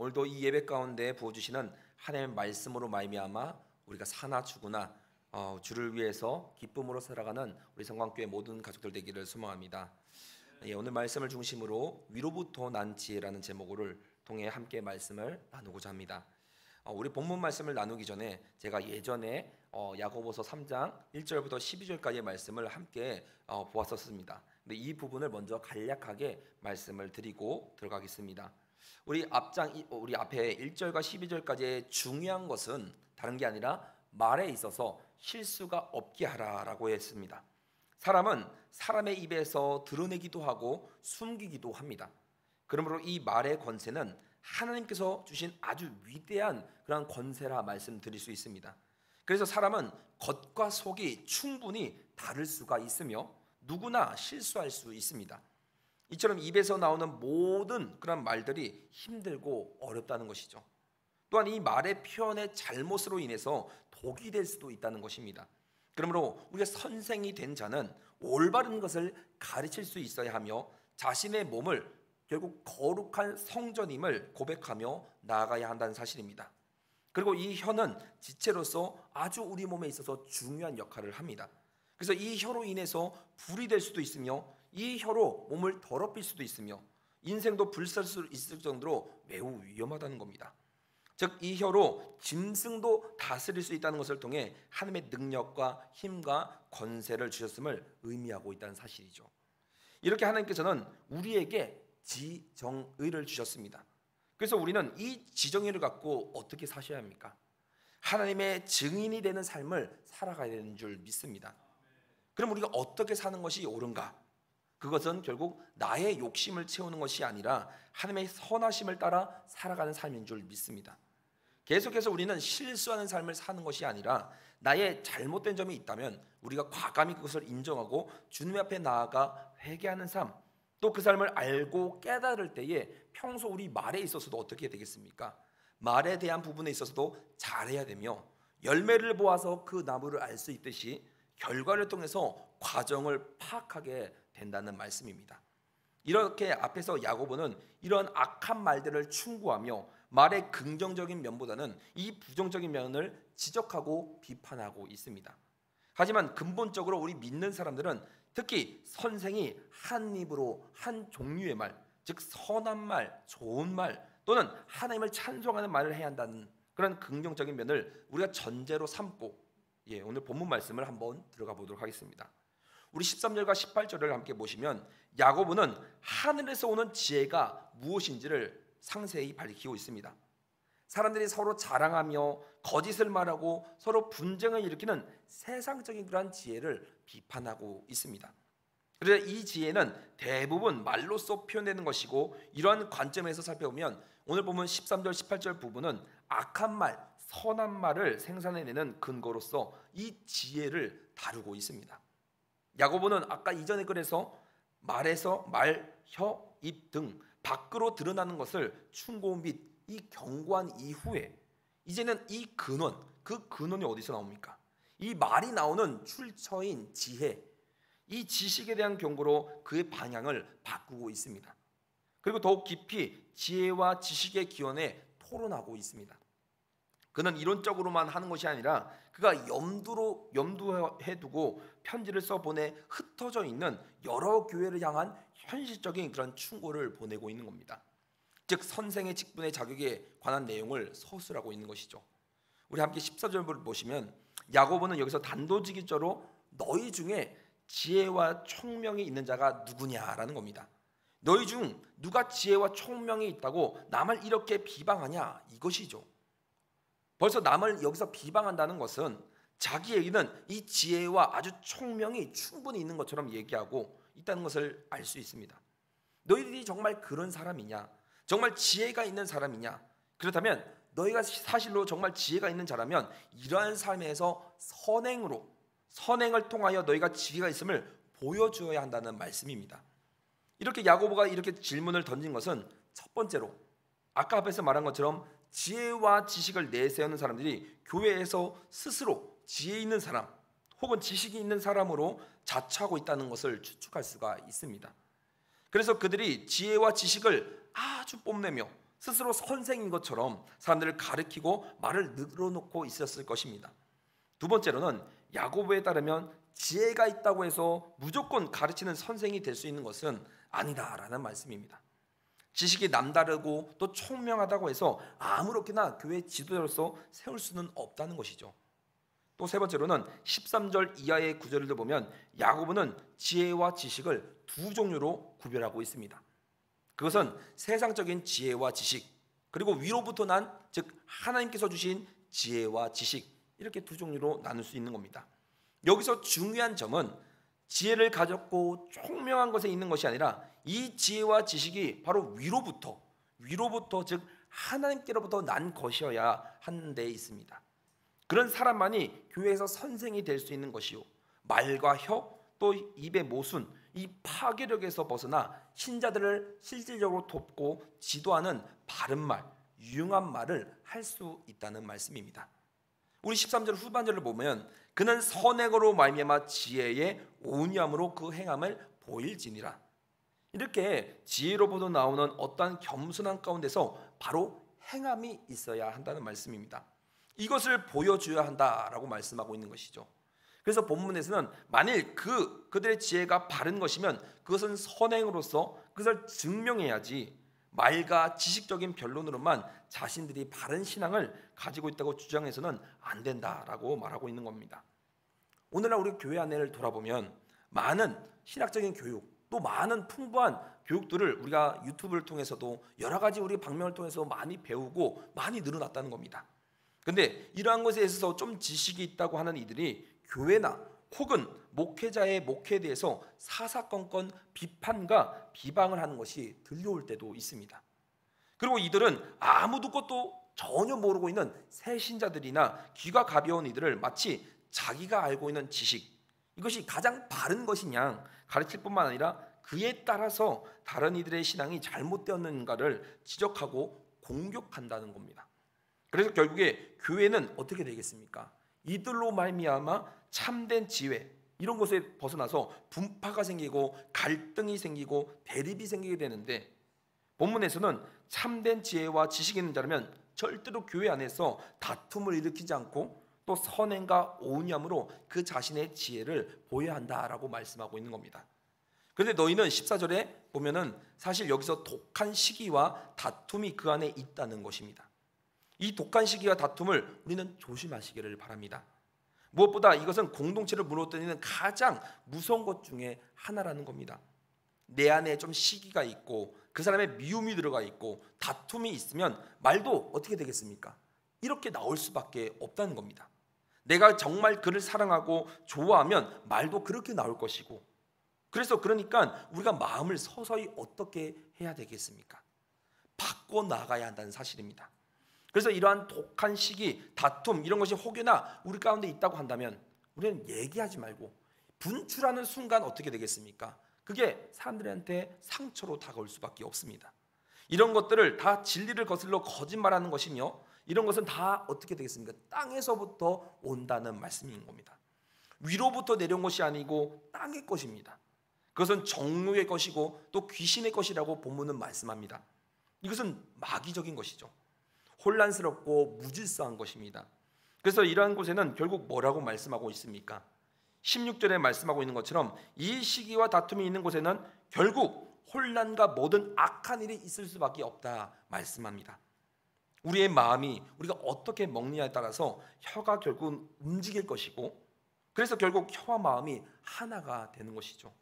오늘도 이 예배 가운데 부어주시는 하나님의 말씀으로 말미암아 우리가 사나 죽으나 주를 위해서 기쁨으로 살아가는 우리 성광교회 모든 가족들 되기를 소망합니다. 오늘 말씀을 중심으로 위로부터 난 지혜라는 제목을 통해 함께 말씀을 나누고자 합니다. 우리 본문 말씀을 나누기 전에 제가 예전에 야고보서 3장 1절부터 12절까지의 말씀을 함께 보았었습니다. 근데 이 부분을 먼저 간략하게 말씀을 드리고 들어가겠습니다. 우리 앞에 1절과 12절까지의 중요한 것은 다른 게 아니라 말에 있어서 실수가 없게 하라라고 했습니다. 사람은 사람의 입에서 드러내기도 하고 숨기기도 합니다. 그러므로 이 말의 권세는 하나님께서 주신 아주 위대한 그런 권세라 말씀드릴 수 있습니다. 그래서 사람은 겉과 속이 충분히 다를 수가 있으며 누구나 실수할 수 있습니다. 이처럼 입에서 나오는 모든 그런 말들이 힘들고 어렵다는 것이죠. 또한 이 말의 표현의 잘못으로 인해서 독이 될 수도 있다는 것입니다. 그러므로 우리가 선생이 된 자는 올바른 것을 가르칠 수 있어야 하며 자신의 몸을 결국 거룩한 성전임을 고백하며 나아가야 한다는 사실입니다. 그리고 이 혀는 지체로서 아주 우리 몸에 있어서 중요한 역할을 합니다. 그래서 이 혀로 인해서 불이 될 수도 있으며 이 혀로 몸을 더럽힐 수도 있으며 인생도 불살 수 있을 정도로 매우 위험하다는 겁니다. 즉 이 혀로 짐승도 다스릴 수 있다는 것을 통해 하나님의 능력과 힘과 권세를 주셨음을 의미하고 있다는 사실이죠. 이렇게 하나님께서는 우리에게 지정의를 주셨습니다. 그래서 우리는 이 지정의를 갖고 어떻게 사셔야 합니까? 하나님의 증인이 되는 삶을 살아가야 되는 줄 믿습니다. 그럼 우리가 어떻게 사는 것이 옳은가? 그것은 결국 나의 욕심을 채우는 것이 아니라 하나님의 선하심을 따라 살아가는 삶인 줄 믿습니다. 계속해서 우리는 실수하는 삶을 사는 것이 아니라 나의 잘못된 점이 있다면 우리가 과감히 그것을 인정하고 주님 앞에 나아가 회개하는 삶, 또 그 삶을 알고 깨달을 때에 평소 우리 말에 있어서도 어떻게 되겠습니까? 말에 대한 부분에 있어서도 잘해야 되며 열매를 보아서 그 나무를 알 수 있듯이 결과를 통해서 과정을 파악하게 된다는 말씀입니다. 이렇게 앞에서 야고보는 이런 악한 말들을 충고하며 말의 긍정적인 면보다는 이 부정적인 면을 지적하고 비판하고 있습니다. 하지만 근본적으로 우리 믿는 사람들은 특히 선생이 한 입으로 한 종류의 말, 즉 선한 말, 좋은 말 또는 하나님을 찬송하는 말을 해야 한다는 그런 긍정적인 면을 우리가 전제로 삼고 오늘 본문 말씀을 한번 들어가 보도록 하겠습니다. 우리 13절과 18절을 함께 보시면 야고보는 하늘에서 오는 지혜가 무엇인지를 상세히 밝히고 있습니다. 사람들이 서로 자랑하며 거짓을 말하고 서로 분쟁을 일으키는 세상적인 그러한 지혜를 비판하고 있습니다. 그래서 이 지혜는 대부분 말로써 표현되는 것이고 이러한 관점에서 살펴보면 오늘 보면 13절 18절 부분은 악한 말, 선한 말을 생산해내는 근거로서 이 지혜를 다루고 있습니다. 야고보는 아까 이전의 글에서 말에서 말, 혀, 입 등 밖으로 드러나는 것을 충고 및 이 경고한 이후에 이제는 이 근원, 그 근원이 어디서 나옵니까? 이 말이 나오는 출처인 지혜, 이 지식에 대한 경고로 그의 방향을 바꾸고 있습니다. 그리고 더욱 깊이 지혜와 지식의 기원에 토론하고 있습니다. 그는 이론적으로만 하는 것이 아니라 그가 염두해 두고 편지를 써보내 흩어져 있는 여러 교회를 향한 현실적인 그런 충고를 보내고 있는 겁니다. 즉 선생의 직분의 자격에 관한 내용을 서술하고 있는 것이죠. 우리 함께 14절을 보시면 야고보는 여기서 단도직입적으로 너희 중에 지혜와 총명이 있는 자가 누구냐라는 겁니다. 너희 중 누가 지혜와 총명이 있다고 남을 이렇게 비방하냐 이것이죠. 벌써 남을 여기서 비방한다는 것은 자기에게는 이 지혜와 아주 총명이 충분히 있는 것처럼 얘기하고 있다는 것을 알 수 있습니다. 너희들이 정말 그런 사람이냐? 정말 지혜가 있는 사람이냐? 그렇다면 너희가 사실로 정말 지혜가 있는 자라면 이러한 삶에서 선행을 통하여 너희가 지혜가 있음을 보여주어야 한다는 말씀입니다. 이렇게 야고보가 이렇게 질문을 던진 것은 첫 번째로 아까 앞에서 말한 것처럼 지혜와 지식을 내세우는 사람들이 교회에서 스스로 지혜 있는 사람 혹은 지식이 있는 사람으로 자처하고 있다는 것을 추측할 수가 있습니다. 그래서 그들이 지혜와 지식을 아주 뽐내며 스스로 선생인 것처럼 사람들을 가르치고 말을 늘어놓고 있었을 것입니다. 두 번째로는 야고보에 따르면 지혜가 있다고 해서 무조건 가르치는 선생이 될 수 있는 것은 아니다라는 말씀입니다. 지식이 남다르고 또 총명하다고 해서 아무렇게나 교회 지도자로서 세울 수는 없다는 것이죠. 또 세 번째로는 13절 이하의 구절을 보면 야고보는 지혜와 지식을 두 종류로 구별하고 있습니다. 그것은 세상적인 지혜와 지식, 그리고 위로부터 난, 즉 하나님께서 주신 지혜와 지식, 이렇게 두 종류로 나눌 수 있는 겁니다. 여기서 중요한 점은 지혜를 가졌고 총명한 것에 있는 것이 아니라 이 지혜와 지식이 바로 위로부터 즉 하나님께로부터 난 것이어야 하는 데 있습니다. 그런 사람만이 교회에서 선생이 될 수 있는 것이요, 말과 혀, 또 입의 모순, 이 파괴력에서 벗어나 신자들을 실질적으로 돕고 지도하는 바른 말, 유용한 말을 할 수 있다는 말씀입니다. 우리 13절 후반절을 보면 그는 선행으로 말미암아 지혜의 온유함으로 그 행함을 보일지니라. 이렇게 지혜로부터 나오는 어떠한 겸손한 가운데서 바로 행함이 있어야 한다는 말씀입니다. 이것을 보여줘야 한다라고 말씀하고 있는 것이죠. 그래서 본문에서는 만일 그들의 지혜가 바른 것이면 그것은 선행으로서 그것을 증명해야지 말과 지식적인 변론으로만 자신들이 바른 신앙을 가지고 있다고 주장해서는 안 된다라고 말하고 있는 겁니다. 오늘날 우리 교회 안에를 돌아보면 많은 신학적인 교육, 또 많은 풍부한 교육들을 우리가 유튜브를 통해서도 여러 가지 우리 방면을 통해서 많이 배우고 많이 늘어났다는 겁니다. 그런데 이러한 것에 있어서 좀 지식이 있다고 하는 이들이 교회나 혹은 목회자의 목회에 대해서 사사건건 비판과 비방을 하는 것이 들려올 때도 있습니다. 그리고 이들은 아무도 것도 전혀 모르고 있는 새 신자들이나 귀가 가벼운 이들을 마치 자기가 알고 있는 지식, 이것이 가장 바른 것이냐 가르칠 뿐만 아니라 그에 따라서 다른 이들의 신앙이 잘못되었는가를 지적하고 공격한다는 겁니다. 그래서 결국에 교회는 어떻게 되겠습니까? 이들로 말미암아 참된 지혜, 이런 것에 벗어나서 분파가 생기고 갈등이 생기고 대립이 생기게 되는데, 본문에서는 참된 지혜와 지식이 있는 자라면 절대로 교회 안에서 다툼을 일으키지 않고 또 선행과 온유함으로 그 자신의 지혜를 보여야 한다라고 말씀하고 있는 겁니다. 그런데 너희는 14절에 보면은 사실 여기서 독한 시기와 다툼이 그 안에 있다는 것입니다. 이 독한 시기와 다툼을 우리는 조심하시기를 바랍니다. 무엇보다 이것은 공동체를 무너뜨리는 가장 무서운 것 중에 하나라는 겁니다. 내 안에 좀 시기가 있고 그 사람의 미움이 들어가 있고 다툼이 있으면 말도 어떻게 되겠습니까? 이렇게 나올 수밖에 없다는 겁니다. 내가 정말 그를 사랑하고 좋아하면 말도 그렇게 나올 것이고, 그러니까 우리가 마음을 서서히 어떻게 해야 되겠습니까? 바꿔 나가야 한다는 사실입니다. 그래서 이러한 독한 시기, 다툼, 이런 것이 혹여나 우리 가운데 있다고 한다면 우리는 얘기하지 말고 분출하는 순간 어떻게 되겠습니까? 그게 사람들한테 상처로 다가올 수밖에 없습니다. 이런 것들을 다 진리를 거슬러 거짓말하는 것이며, 이런 것은 다 어떻게 되겠습니까? 땅에서부터 온다는 말씀인 겁니다. 위로부터 내려온 것이 아니고 땅의 것입니다. 그것은 정욕의 것이고 또 귀신의 것이라고 본문은 말씀합니다. 이것은 마귀적인 것이죠. 혼란스럽고 무질서한 것입니다. 그래서 이러한 곳에는 결국 뭐라고 말씀하고 있습니까? 16절에 말씀하고 있는 것처럼 이 시기와 다툼이 있는 곳에는 결국 혼란과 모든 악한 일이 있을 수밖에 없다 말씀합니다. 우리의 마음이 우리가 어떻게 먹느냐에 따라서 혀가 결국 움직일 것이고, 그래서 결국 혀와 마음이 하나가 되는 것이죠.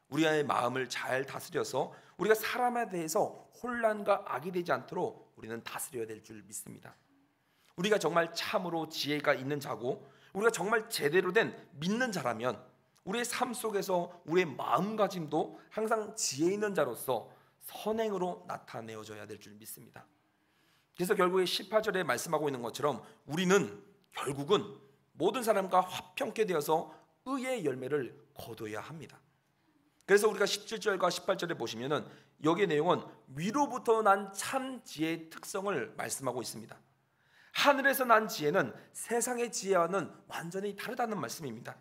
우리의 마음을 잘 다스려서 우리가 사람에 대해서 혼란과 악이 되지 않도록 우리는 다스려야 될 줄 믿습니다. 우리가 정말 참으로 지혜가 있는 자고 우리가 정말 제대로 된 믿는 자라면 우리의 삶 속에서 우리의 마음가짐도 항상 지혜 있는 자로서 선행으로 나타내어져야 될 줄 믿습니다. 그래서 결국에 18절에 말씀하고 있는 것처럼 우리는 결국은 모든 사람과 화평케 되어서 의의 열매를 거둬야 합니다. 그래서 우리가 17절과 18절에 보시면은 여기의 내용은 위로부터 난 참 지혜의 특성을 말씀하고 있습니다. 하늘에서 난 지혜는 세상의 지혜와는 완전히 다르다는 말씀입니다.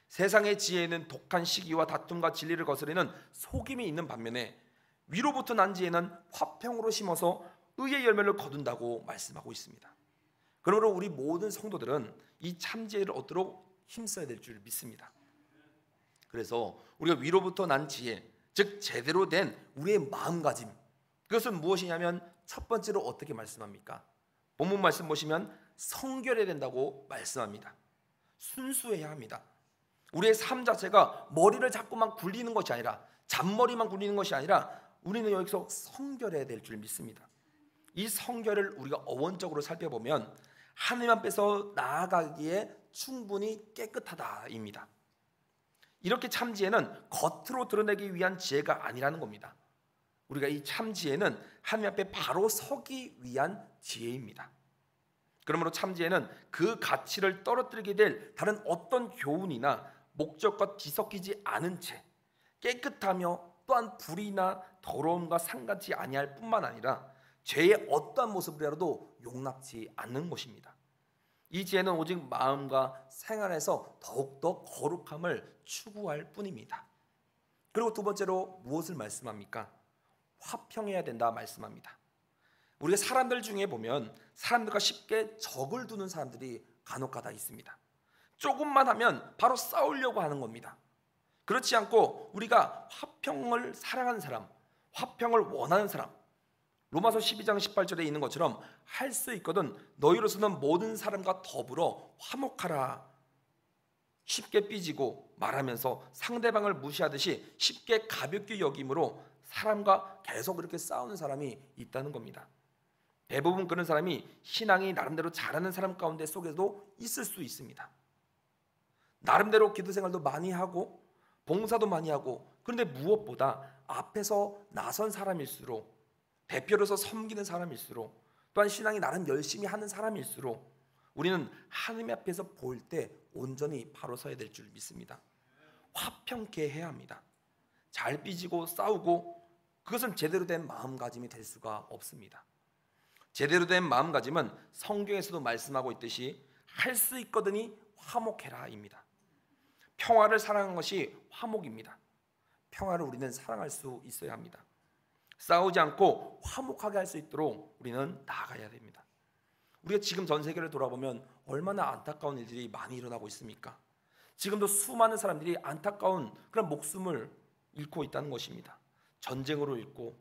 세상의 지혜는 독한 시기와 다툼과 진리를 거스르는 속임이 있는 반면에 위로부터 난 지혜는 화평으로 심어서 의의 열매를 거둔다고 말씀하고 있습니다. 그러므로 우리 모든 성도들은 이 참지혜를 얻도록 힘써야 될 줄 믿습니다. 그래서 우리가 위로부터 난 지혜, 즉 제대로 된 우리의 마음가짐, 그것은 무엇이냐면 첫 번째로 어떻게 말씀합니까? 본문 말씀 보시면 성결해야 된다고 말씀합니다. 순수해야 합니다. 우리의 삶 자체가 머리를 자꾸만 굴리는 것이 아니라, 잔머리만 굴리는 것이 아니라 우리는 여기서 성결해야 될 줄 믿습니다. 이 성결을 우리가 어원적으로 살펴보면 하나님 앞에서 나아가기에 충분히 깨끗하다입니다. 이렇게 참지혜는 겉으로 드러내기 위한 지혜가 아니라는 겁니다. 우리가 이 참지혜는 하나님 앞에 바로 서기 위한 지혜입니다. 그러므로 참지혜는 그 가치를 떨어뜨리게 될 다른 어떤 교훈이나 목적과 뒤섞이지 않은 채 깨끗하며 또한 불이나 더러움과 상같이 아니할 뿐만 아니라 죄의 어떠한 모습이라도 용납지 않는 것입니다. 이 지혜는 오직 마음과 생활에서 더욱더 거룩함을 추구할 뿐입니다. 그리고 두 번째로 무엇을 말씀합니까? 화평해야 된다 말씀합니다. 우리가 사람들 중에 보면 사람들과 쉽게 적을 두는 사람들이 간혹가다 있습니다. 조금만 하면 바로 싸우려고 하는 겁니다. 그렇지 않고 우리가 화평을 사랑하는 사람, 화평을 원하는 사람, 로마서 12장 18절에 있는 것처럼 할 수 있거든 너희로서는 모든 사람과 더불어 화목하라. 쉽게 삐지고 말하면서 상대방을 무시하듯이 쉽게 가볍게 여김으로 사람과 계속 이렇게 싸우는 사람이 있다는 겁니다. 대부분 그런 사람이 신앙이 나름대로 잘하는 사람 가운데 속에도 있을 수 있습니다. 나름대로 기도 생활도 많이 하고 봉사도 많이 하고, 그런데 무엇보다 앞에서 나선 사람일수록, 대표로서 섬기는 사람일수록, 또한 신앙이 나름 열심히 하는 사람일수록 우리는 하나님 앞에서 볼 때 온전히 바로 서야 될 줄 믿습니다. 화평케 해야 합니다. 잘 삐지고 싸우고 그것은 제대로 된 마음가짐이 될 수가 없습니다. 제대로 된 마음가짐은 성경에서도 말씀하고 있듯이 할 수 있거든이 화목해라입니다. 평화를 사랑하는 것이 화목입니다. 평화를 우리는 사랑할 수 있어야 합니다. 싸우지 않고 화목하게 할 수 있도록 우리는 나아가야 됩니다. 우리가 지금 전 세계를 돌아보면 얼마나 안타까운 일들이 많이 일어나고 있습니까? 지금도 수많은 사람들이 안타까운 그런 목숨을 잃고 있다는 것입니다. 전쟁으로 잃고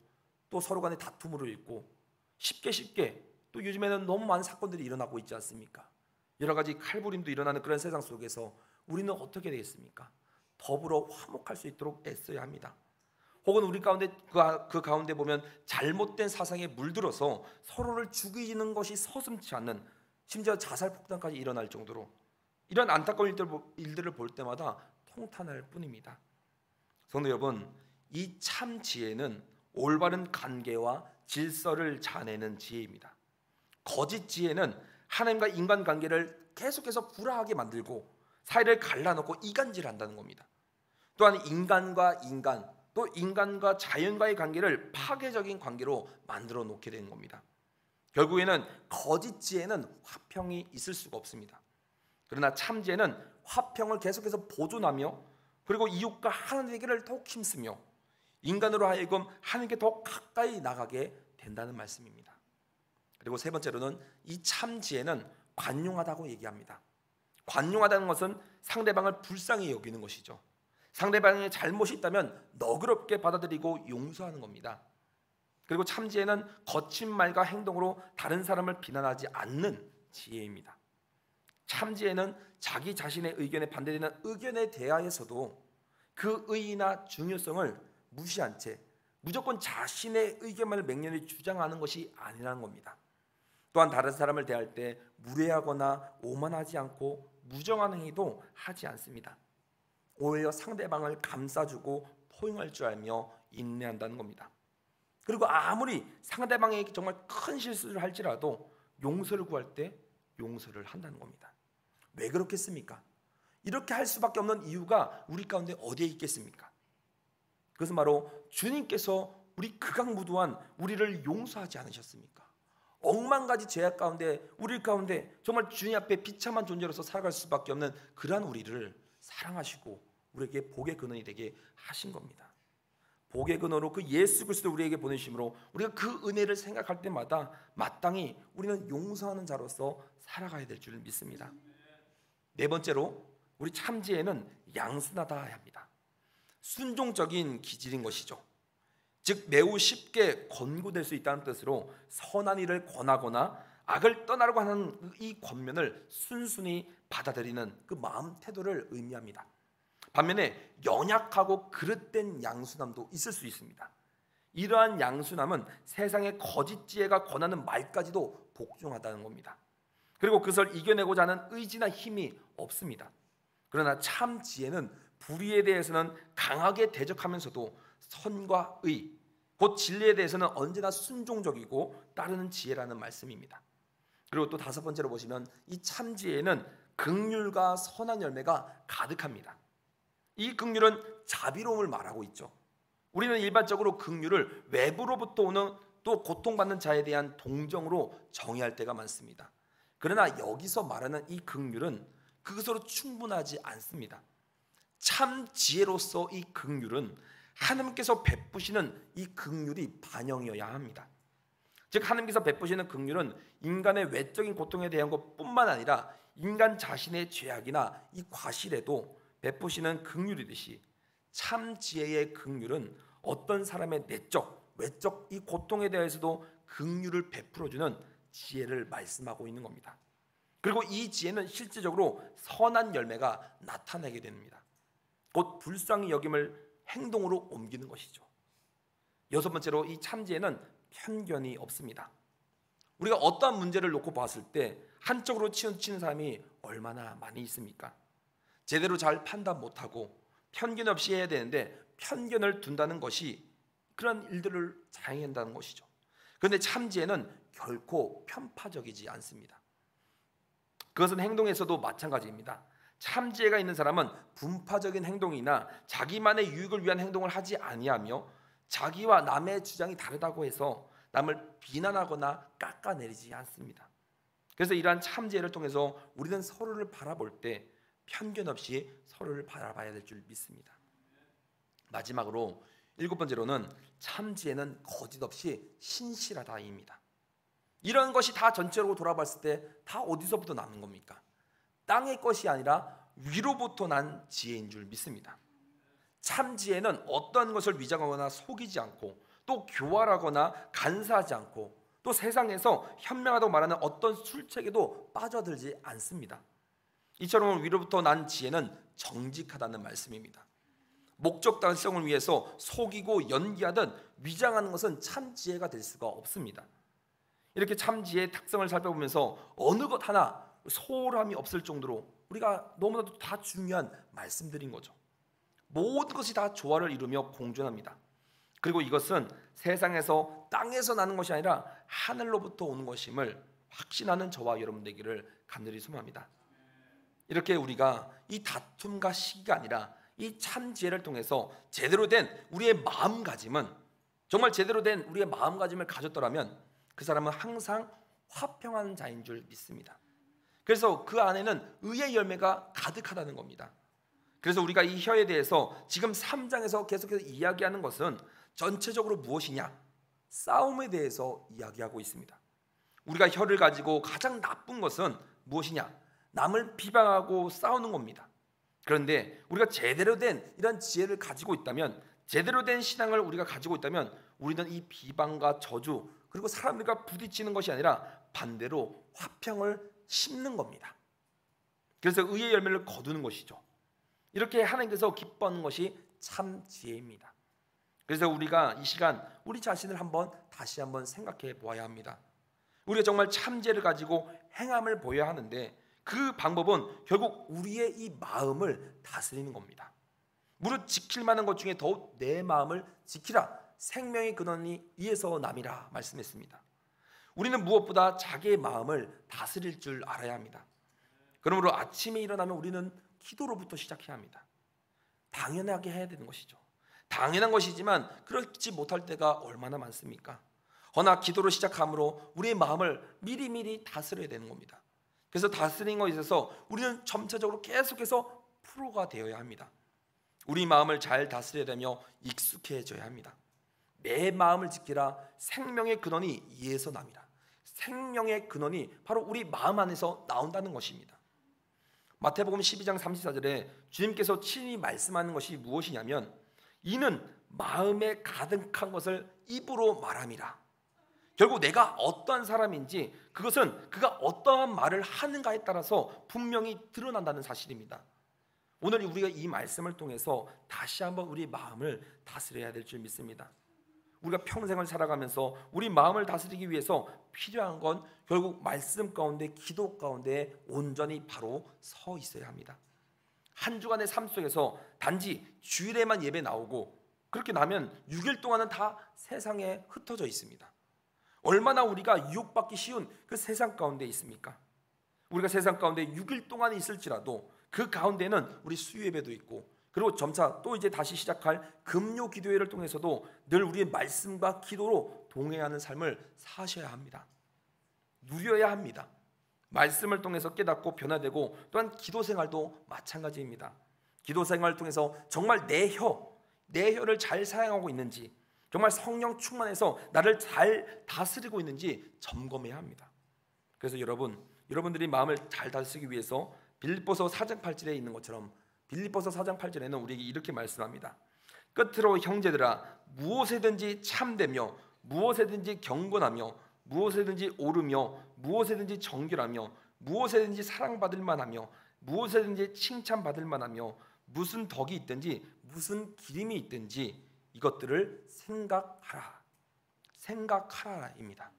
또 서로 간의 다툼으로 잃고 쉽게 또 요즘에는 너무 많은 사건들이 일어나고 있지 않습니까? 여러 가지 칼부림도 일어나는 그런 세상 속에서 우리는 어떻게 되겠습니까? 더불어 화목할 수 있도록 애써야 합니다. 혹은 우리 가운데 그 가운데 보면 잘못된 사상에 물들어서 서로를 죽이는 것이 서슴지 않는, 심지어 자살 폭탄까지 일어날 정도로 이런 안타까운 일들을 볼 때마다 통탄할 뿐입니다. 성도 여러분, 이 참 지혜는 올바른 관계와 질서를 자아내는 지혜입니다. 거짓 지혜는 하나님과 인간 관계를 계속해서 불화하게 만들고 사이를 갈라놓고 이간질한다는 겁니다. 또한 인간과 인간, 또 인간과 자연과의 관계를 파괴적인 관계로 만들어 놓게 되는 겁니다. 결국에는 거짓 지혜는 화평이 있을 수가 없습니다. 그러나 참 지혜는 화평을 계속해서 보존하며, 그리고 이웃과 하나님에게를 더욱 힘쓰며 인간으로 하여금 하나님께 더 가까이 나가게 된다는 말씀입니다. 그리고 세 번째로는 이 참 지혜는 관용하다고 얘기합니다. 관용하다는 것은 상대방을 불쌍히 여기는 것이죠. 상대방의 잘못이 있다면 너그럽게 받아들이고 용서하는 겁니다. 그리고 참 지혜는 거친 말과 행동으로 다른 사람을 비난하지 않는 지혜입니다. 참 지혜는 자기 자신의 의견에 반대되는 의견에 대하여서도 그 의의나 중요성을 무시한 채 무조건 자신의 의견만을 맹렬히 주장하는 것이 아니라는 겁니다. 또한 다른 사람을 대할 때 무례하거나 오만하지 않고 무정한 행위도 하지 않습니다. 오히려 상대방을 감싸주고 포용할 줄 알며 인내한다는 겁니다. 그리고 아무리 상대방에게 정말 큰 실수를 할지라도 용서를 구할 때 용서를 한다는 겁니다. 왜 그렇겠습니까? 이렇게 할 수밖에 없는 이유가 우리 가운데 어디에 있겠습니까? 그것은 바로 주님께서 우리 극악무도한 우리를 용서하지 않으셨습니까? 억만 가지 죄악 가운데 우리 가운데 정말 주님 앞에 비참한 존재로서 살아갈 수밖에 없는 그러한 우리를 사랑하시고 우리에게 복의 근원이 되게 하신 겁니다. 복의 근원으로 그 예수 그리스도를 우리에게 보내심으로 우리가 그 은혜를 생각할 때마다 마땅히 우리는 용서하는 자로서 살아가야 될 줄 믿습니다. 네 번째로 우리 참지혜는 양순하다 합니다. 순종적인 기질인 것이죠. 즉 매우 쉽게 권고될 수 있다는 뜻으로 선한 일을 권하거나 악을 떠나라고 하는 이 권면을 순순히 받아들이는 그 마음 태도를 의미합니다. 반면에 연약하고 그릇된 양순함도 있을 수 있습니다. 이러한 양순함은 세상의 거짓 지혜가 권하는 말까지도 복종하다는 겁니다. 그리고 그것을 이겨내고자 하는 의지나 힘이 없습니다. 그러나 참 지혜는 불의에 대해서는 강하게 대적하면서도 선과 의, 곧 진리에 대해서는 언제나 순종적이고 따르는 지혜라는 말씀입니다. 그리고 또 다섯 번째로 보시면 이 참 지혜는 긍휼과 선한 열매가 가득합니다. 이 긍휼은 자비로움을 말하고 있죠. 우리는 일반적으로 긍휼을 외부로부터 오는 또 고통받는 자에 대한 동정으로 정의할 때가 많습니다. 그러나 여기서 말하는 이 긍휼은 그것으로 충분하지 않습니다. 참 지혜로서 이 긍휼은 하나님께서 베푸시는 이 긍휼이 반영이어야 합니다. 즉 하나님께서 베푸시는 긍휼은 인간의 외적인 고통에 대한 것뿐만 아니라 인간 자신의 죄악이나 이 과실에도 베푸시는 긍휼이듯이 참 지혜의 긍휼은 어떤 사람의 내적, 외적 이 고통에 대해서도 긍휼을 베풀어주는 지혜를 말씀하고 있는 겁니다. 그리고 이 지혜는 실질적으로 선한 열매가 나타나게 됩니다. 곧 불쌍히 여김을 행동으로 옮기는 것이죠. 여섯 번째로 이 참지혜는 편견이 없습니다. 우리가 어떠한 문제를 놓고 봤을 때 한쪽으로 치우치는 사람이 얼마나 많이 있습니까? 제대로 잘 판단 못하고 편견 없이 해야 되는데 편견을 둔다는 것이 그런 일들을 자행한다는 것이죠. 그런데 참지혜는 결코 편파적이지 않습니다. 그것은 행동에서도 마찬가지입니다. 참지혜가 있는 사람은 분파적인 행동이나 자기만의 유익을 위한 행동을 하지 아니하며 자기와 남의 주장이 다르다고 해서 남을 비난하거나 깎아내리지 않습니다. 그래서 이러한 참지혜를 통해서 우리는 서로를 바라볼 때 편견 없이 서로를 바라봐야 될 줄 믿습니다. 마지막으로 일곱 번째로는 참지혜는 거짓 없이 신실하다입니다. 이런 것이 다 전체로 돌아봤을 때 다 어디서부터 나는 겁니까? 땅의 것이 아니라 위로부터 난 지혜인 줄 믿습니다. 참 지혜는 어떤 것을 위장하거나 속이지 않고 또 교활하거나 간사하지 않고 또 세상에서 현명하다고 말하는 어떤 술책에도 빠져들지 않습니다. 이처럼 위로부터 난 지혜는 정직하다는 말씀입니다. 목적 달성을 위해서 속이고 연기하든 위장하는 것은 참 지혜가 될 수가 없습니다. 이렇게 참 지혜의 특성을 살펴보면서 어느 것 하나 소홀함이 없을 정도로 우리가 너무나도 다 중요한 말씀들인 거죠. 모든 것이 다 조화를 이루며 공존합니다. 그리고 이것은 세상에서 땅에서 나는 것이 아니라 하늘로부터 오는 것임을 확신하는 저와 여러분 되기를 간절히 소망합니다. 이렇게 우리가 이 다툼과 시기가 아니라 이 참 지혜를 통해서 제대로 된 우리의 마음가짐은 정말 제대로 된 우리의 마음가짐을 가졌더라면 그 사람은 항상 화평한 자인 줄 믿습니다. 그래서 그 안에는 의의 열매가 가득하다는 겁니다. 그래서 우리가 이 혀에 대해서 지금 3장에서 계속해서 이야기하는 것은 전체적으로 무엇이냐? 싸움에 대해서 이야기하고 있습니다. 우리가 혀를 가지고 가장 나쁜 것은 무엇이냐? 남을 비방하고 싸우는 겁니다. 그런데 우리가 제대로 된 이런 지혜를 가지고 있다면, 제대로 된 신앙을 우리가 가지고 있다면 우리는 이 비방과 저주 그리고 사람들과 부딪히는 것이 아니라 반대로 화평을 심는 겁니다. 그래서 의의 열매를 거두는 것이죠. 이렇게 하나님께서 기뻐하는 것이 참 지혜입니다. 그래서 우리가 이 시간 우리 자신을 다시 한번 생각해 보아야 합니다. 우리가 정말 참 지혜를 가지고 행함을 보여야 하는데 그 방법은 결국 우리의 이 마음을 다스리는 겁니다. 무릇 지킬 만한 것 중에 더욱 내 마음을 지키라. 생명의 근원이 이에서 남이라 말씀했습니다. 우리는 무엇보다 자기의 마음을 다스릴 줄 알아야 합니다. 그러므로 아침에 일어나면 우리는 기도로부터 시작해야 합니다. 당연하게 해야 되는 것이죠. 당연한 것이지만 그렇지 못할 때가 얼마나 많습니까? 허나 기도로 시작함으로 우리의 마음을 미리미리 다스려야 되는 겁니다. 그래서 다스리는 것에 있어서 우리는 점차적으로 계속해서 프로가 되어야 합니다. 우리 마음을 잘 다스려야되며 익숙해져야 합니다. 내 마음을 지키라. 생명의 근원이 이에서 납니다. 생명의 근원이 바로 우리 마음 안에서 나온다는 것입니다. 마태복음 12장 34절에 주님께서 친히 말씀하는 것이 무엇이냐면 이는 마음에 가득한 것을 입으로 말함이라. 결국 내가 어떠한 사람인지 그것은 그가 어떠한 말을 하는가에 따라서 분명히 드러난다는 사실입니다. 오늘 우리가 이 말씀을 통해서 다시 한번 우리 마음을 다스려야 될 줄 믿습니다. 우리가 평생을 살아가면서 우리 마음을 다스리기 위해서 필요한 건 결국 말씀 가운데, 기도 가운데 온전히 바로 서 있어야 합니다. 한 주간의 삶 속에서 단지 주일에만 예배 나오고 그렇게 나면 6일 동안은 다 세상에 흩어져 있습니다. 얼마나 우리가 유혹받기 쉬운 그 세상 가운데 있습니까? 우리가 세상 가운데 6일 동안 있을지라도 그 가운데는 우리 수요 예배도 있고, 그리고 점차 또 이제 다시 시작할 금요 기도회를 통해서도 늘 우리의 말씀과 기도로 동행하는 삶을 사셔야 합니다. 누려야 합니다. 말씀을 통해서 깨닫고 변화되고, 또한 기도 생활도 마찬가지입니다. 기도 생활을 통해서 정말 내 혀를 잘 사용하고 있는지, 정말 성령 충만해서 나를 잘 다스리고 있는지 점검해야 합니다. 그래서 여러분들이 마음을 잘 다스리기 위해서 빌립보서 4장 8절에 있는 것처럼 빌립보서 4장 8절에는 우리에게 이렇게 말씀합니다. 끝으로 형제들아, 무엇에든지 참되며 무엇에든지 경건하며 무엇에든지 오르며 무엇에든지 정결하며 무엇에든지 사랑받을 만하며 무엇에든지 칭찬받을 만하며 무슨 덕이 있든지 무슨 기림이 있든지 이것들을 생각하라입니다.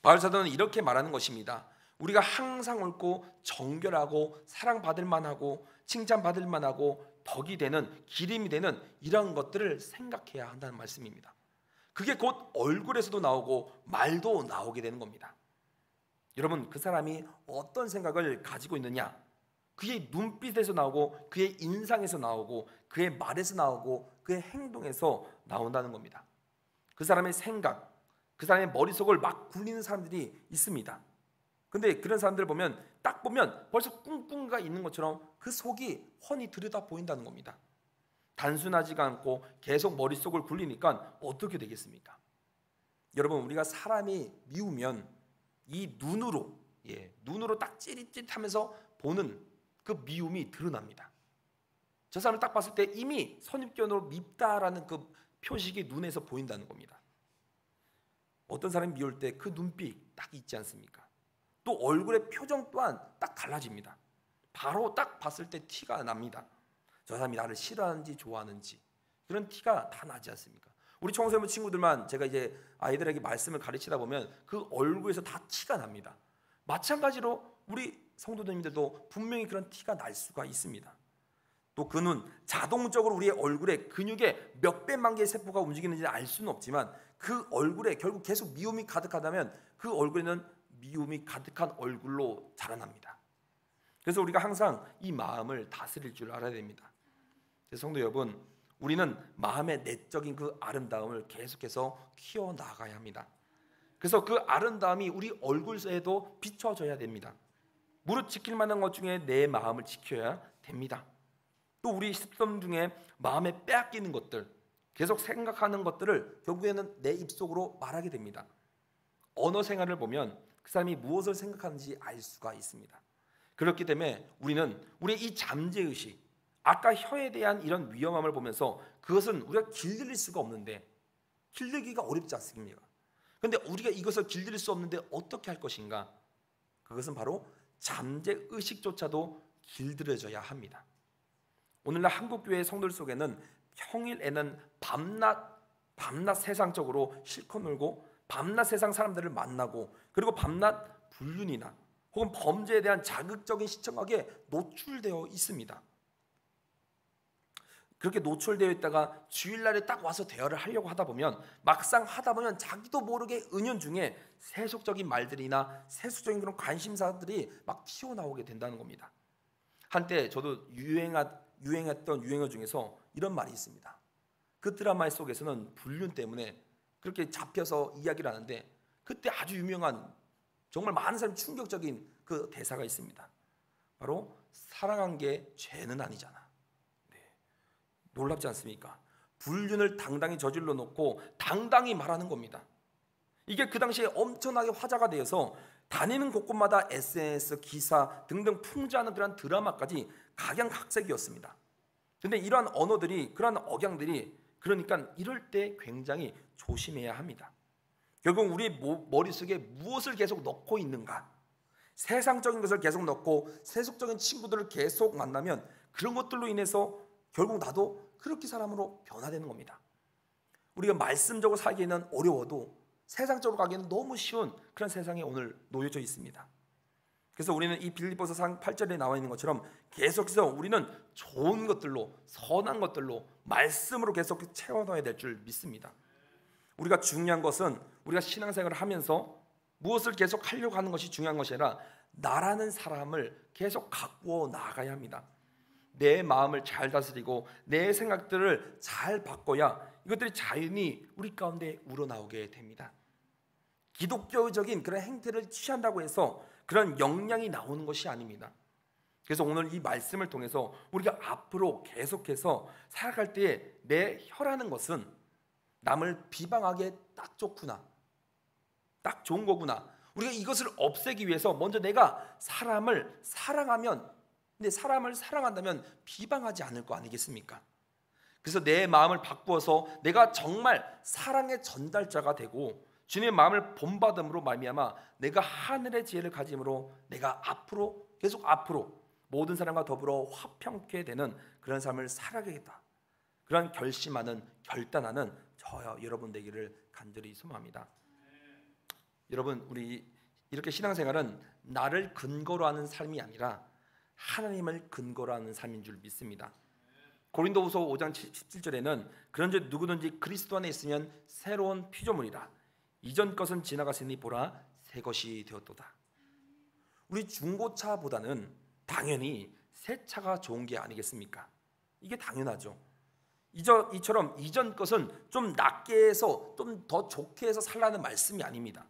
바울 사도는 이렇게 말하는 것입니다. 우리가 항상 옳고 정결하고 사랑받을 만하고 칭찬받을 만하고 덕이 되는, 기림이 되는 이런 것들을 생각해야 한다는 말씀입니다. 그게 곧 얼굴에서도 나오고 말도 나오게 되는 겁니다. 여러분, 그 사람이 어떤 생각을 가지고 있느냐, 그의 눈빛에서 나오고 그의 인상에서 나오고 그의 말에서 나오고 그의 행동에서 나온다는 겁니다. 그 사람의 생각, 그 사람의 머릿속을 막 굴리는 사람들이 있습니다. 근데 그런 사람들 딱 보면 벌써 꿍꿍이가 있는 것처럼 그 속이 훤히 들여다 보인다는 겁니다. 단순하지가 않고 계속 머릿속을 굴리니까 어떻게 되겠습니까? 여러분, 우리가 사람이 미우면 이 눈으로 딱 찌릿찌릿하면서 보는 그 미움이 드러납니다. 저 사람을 딱 봤을 때 이미 선입견으로 밉다라는 그 표식이 눈에서 보인다는 겁니다. 어떤 사람이 미울 때 그 눈빛 딱 있지 않습니까? 또 얼굴의 표정 또한 딱 달라집니다. 바로 딱 봤을 때 티가 납니다. 저 사람이 나를 싫어하는지 좋아하는지 그런 티가 다 나지 않습니까? 우리 청소년 친구들만 제가 이제 아이들에게 말씀을 가르치다 보면 그 얼굴에서 다 티가 납니다. 마찬가지로 우리 성도님들도 분명히 그런 티가 날 수가 있습니다. 또 그 눈, 자동적으로 우리의 얼굴에 근육에 몇 백만 개의 세포가 움직이는지 알 수는 없지만 그 얼굴에 결국 계속 미움이 가득하다면 그 얼굴에는 미움이 가득한 얼굴로 자라납니다. 그래서 우리가 항상 이 마음을 다스릴 줄 알아야 됩니다. 성도 여러분, 우리는 마음의 내적인 그 아름다움을 계속해서 키워나가야 합니다. 그래서 그 아름다움이 우리 얼굴에도 비춰져야 됩니다. 무릇 지킬 만한 것 중에 내 마음을 지켜야 됩니다. 또 우리 습성 중에 마음에 빼앗기는 것들, 계속 생각하는 것들을 결국에는 내 입속으로 말하게 됩니다. 언어 생활을 보면 그 사람이 무엇을 생각하는지 알 수가 있습니다. 그렇기 때문에 우리는 우리의 이 잠재의식, 아까 혀에 대한 이런 위험함을 보면서 그것은 우리가 길들일 수가 없는데, 길들기가 어렵지 않습니까? 그런데 우리가 이것을 길들일 수 없는데 어떻게 할 것인가? 그것은 바로 잠재의식조차도 길들여져야 합니다. 오늘날 한국교회 성도들 속에는 평일에는 밤낮 세상적으로 실컷 놀고 밤낮 세상 사람들을 만나고, 그리고 밤낮 불륜이나 혹은 범죄에 대한 자극적인 시청각에 노출되어 있습니다. 그렇게 노출되어 있다가 주일날에 딱 와서 대화를 하려고 하다 보면 막상 하다 보면 자기도 모르게 은연중에 세속적인 말들이나 세속적인 그런 관심사들이 막 튀어나오게 된다는 겁니다. 한때 저도 유행했던 유행어 중에서 이런 말이 있습니다. 그 드라마 속에서는 불륜 때문에 그렇게 잡혀서 이야기를 하는데, 그때 아주 유명한, 정말 많은 사람이 충격적인 그 대사가 있습니다. 바로 사랑한 게 죄는 아니잖아. 놀랍지 않습니까? 불륜을 당당히 저질러 놓고 당당히 말하는 겁니다. 이게 그 당시에 엄청나게 화제가 되어서 다니는 곳곳마다 SNS, 기사 등등 풍자하는 그런 드라마까지 각양각색이었습니다. 근데 이러한 언어들이, 그러한 억양들이, 그러니까 이럴 때 굉장히 조심해야 합니다. 결국 우리 머릿속에 무엇을 계속 넣고 있는가? 세상적인 것을 계속 넣고 세속적인 친구들을 계속 만나면 그런 것들로 인해서 결국 나도 그렇게 사람으로 변화되는 겁니다. 우리가 말씀적으로 살기에는 어려워도 세상적으로 가기에는 너무 쉬운 그런 세상에 오늘 놓여져 있습니다. 그래서 우리는 이 빌립보서 8절에 나와 있는 것처럼 계속해서 우리는 좋은 것들로, 선한 것들로, 말씀으로 계속 채워넣어야 될 줄 믿습니다. 우리가 중요한 것은 우리가 신앙생활을 하면서 무엇을 계속 하려고 하는 것이 중요한 것이 아니라 나라는 사람을 계속 가꾸어 나가야 합니다. 내 마음을 잘 다스리고 내 생각들을 잘 바꿔야 이것들이 자연히 우리 가운데 우러나오게 됩니다. 기독교적인 그런 행태를 취한다고 해서 그런 역량이 나오는 것이 아닙니다. 그래서 오늘 이 말씀을 통해서 우리가 앞으로 계속해서 살아갈 때에 내 혀라는 것은 남을 비방하기에 딱 좋구나, 딱 좋은 거구나. 우리가 이것을 없애기 위해서 먼저 내가 사람을 사랑하면, 근데 사람을 사랑한다면 비방하지 않을 거 아니겠습니까? 그래서 내 마음을 바꾸어서 내가 정말 사랑의 전달자가 되고 주님의 마음을 본받음으로 말미암아 내가 하늘의 지혜를 가짐으로 내가 앞으로 계속 앞으로 모든 사람과 더불어 화평케 되는 그런 삶을 살아가겠다. 그런 결심하는, 결단하는 저와 여러분 되기를 간절히 소망합니다. 여러분, 우리 이렇게 신앙생활은 나를 근거로 하는 삶이 아니라 하나님을 근거로 하는 삶인 줄 믿습니다. 고린도후서 5장 17절에는 그런즉 누구든지 그리스도 안에 있으면 새로운 피조물이라 이전 것은 지나갔으니 보라 새 것이 되었도다. 우리 중고차보다는 당연히 새 차가 좋은 게 아니겠습니까? 이게 당연하죠. 이처럼 이전 것은 좀 낫게 해서 좀 더 좋게 해서 살라는 말씀이 아닙니다.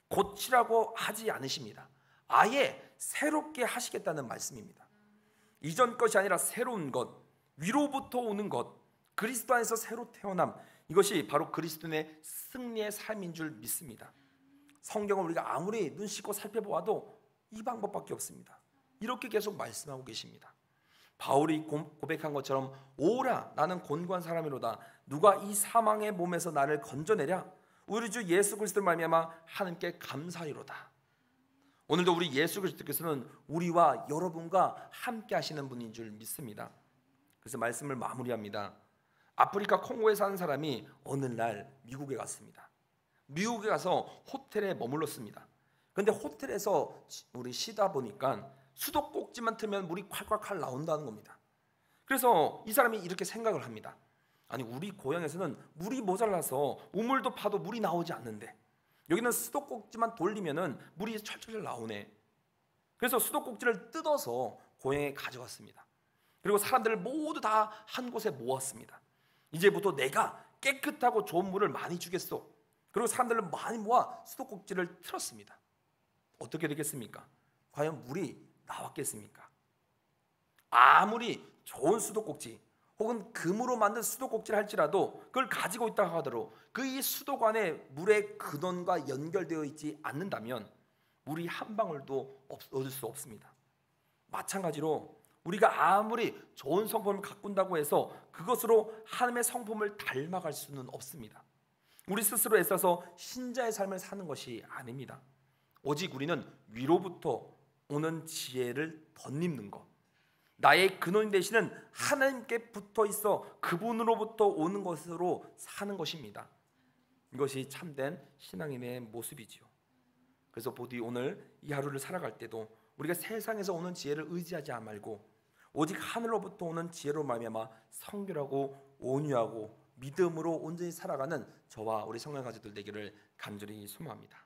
고치라고 하지 않으십니다. 아예 새롭게 하시겠다는 말씀입니다. 이전 것이 아니라 새로운 것, 위로부터 오는 것, 그리스도 안에서 새로 태어남, 이것이 바로 그리스도인의 승리의 삶인 줄 믿습니다. 성경을 우리가 아무리 눈 씻고 살펴보아도 이 방법밖에 없습니다. 이렇게 계속 말씀하고 계십니다. 바울이 고백한 것처럼 오라 나는 곤고한 사람이로다. 누가 이 사망의 몸에서 나를 건져내랴. 우리 주 예수 그리스도를 말미암아 하나님께 감사하리로다. 오늘도 우리 예수 그리스도께서는 우리와 여러분과 함께 하시는 분인 줄 믿습니다. 그래서 말씀을 마무리합니다. 아프리카 콩고에 사는 사람이 어느 날 미국에 갔습니다. 미국에 가서 호텔에 머물렀습니다. 그런데 호텔에서 우리 쉬다 보니까 수도꼭지만 틀면 물이 콸콸콸 나온다는 겁니다. 그래서 이 사람이 이렇게 생각을 합니다. 아니, 우리 고향에서는 물이 모자라서 우물도 파도 물이 나오지 않는데 여기는 수도꼭지만 돌리면은 물이 철철 나오네. 그래서 수도꼭지를 뜯어서 고향에 가져갔습니다. 그리고 사람들을 모두 다 한 곳에 모았습니다. 이제부터 내가 깨끗하고 좋은 물을 많이 주겠어. 그리고 사람들을 많이 모아 수도꼭지를 틀었습니다. 어떻게 되겠습니까? 과연 물이 나왔겠습니까? 아무리 좋은 수도꼭지 혹은 금으로 만든 수도꼭지를 할지라도 그걸 가지고 있다고 하더라도 그 이 수도관에 물의 근원과 연결되어 있지 않는다면 물이 한 방울도 얻을 수 없습니다. 마찬가지로 우리가 아무리 좋은 성품을 가꾼다고 해서 그것으로 하나님의 성품을 닮아갈 수는 없습니다. 우리 스스로 애써서 신자의 삶을 사는 것이 아닙니다. 오직 우리는 위로부터 오는 지혜를 덧입는 것, 나의 근원 되시는 하나님께 붙어 있어 그분으로부터 오는 것으로 사는 것입니다. 이것이 참된 신앙인의 모습이지요. 그래서 부디 오늘 이 하루를 살아갈 때도 우리가 세상에서 오는 지혜를 의지하지 말고 오직 하늘로부터 오는 지혜로 말미암아 성결하고 온유하고 믿음으로 온전히 살아가는 저와 우리 성령 가족들 되기를 간절히 소망합니다.